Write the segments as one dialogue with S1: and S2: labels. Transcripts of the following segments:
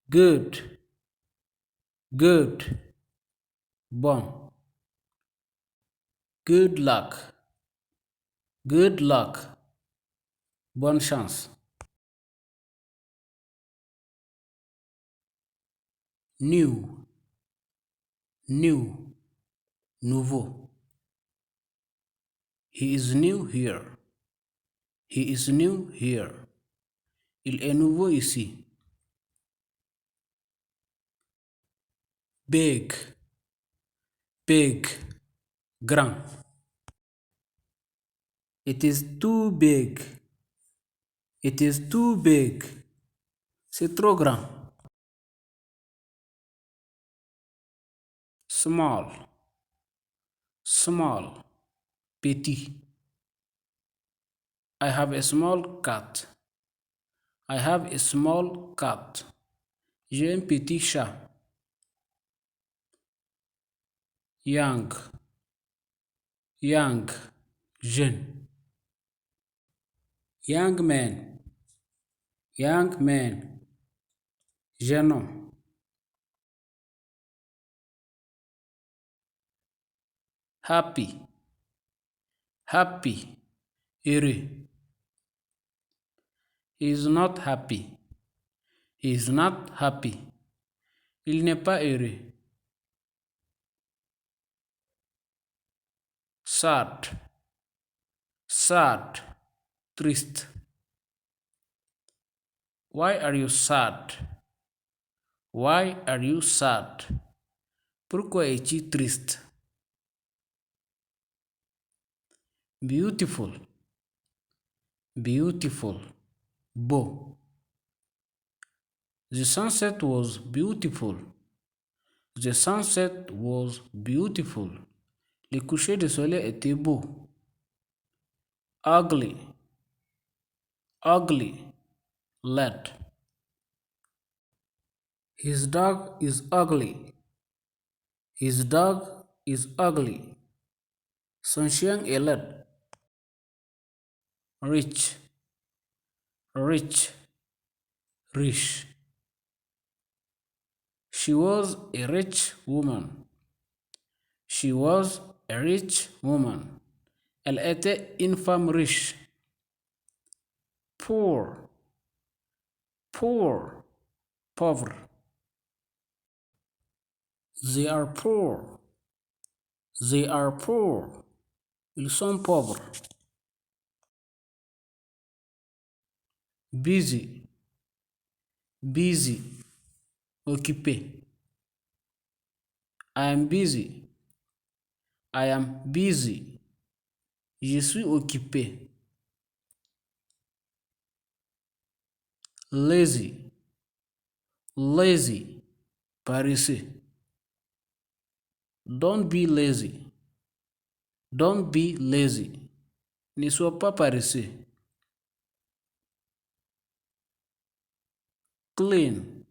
S1: Good, good. Bon. Good luck, good luck. Bonne chance. New, new, nouveau. He is new here. He is new here. Il est nouveau ici. Big, big, grand. It is too big. It is too big. C'est trop grand. Small, small, petit. I have a small cat. I have a small cat. J'ai un petit chat. Young, young, jeune. Young man, young man, jeune homme. Happy, happy, heureux. He is not happy. He is not happy. Il n'est pas heureux. Sad, sad, triste. Why are you sad? Why are you sad? Pourquoi es-tu triste? Beautiful, beautiful, beau. The sunset was beautiful. The sunset was beautiful. Le coucher de soleil était beau. Ugly, ugly, laid. His dog is ugly. His dog is ugly. Son chien est laid. Rich, rich, rich. She was a rich woman. She was a rich woman. Elle était une femme riche. Poor, poor, pauvre. They are poor. They are poor. Ils sont pauvres. Busy, busy, occupé. I am busy. I am busy. Je suis occupé. Lazy, lazy, paresseux. Don't be lazy. Don't be lazy. Ne sois pas paresseux. Clean,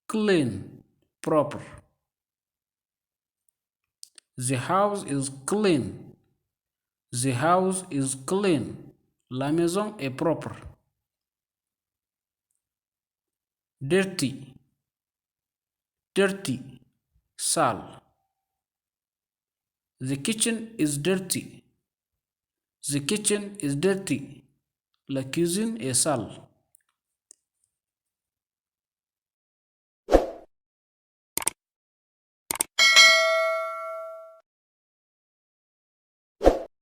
S1: clean, propre. The house is clean. The house is clean. La maison est propre. Dirty, dirty, sale. The kitchen is dirty. The kitchen is dirty. La cuisine est sale.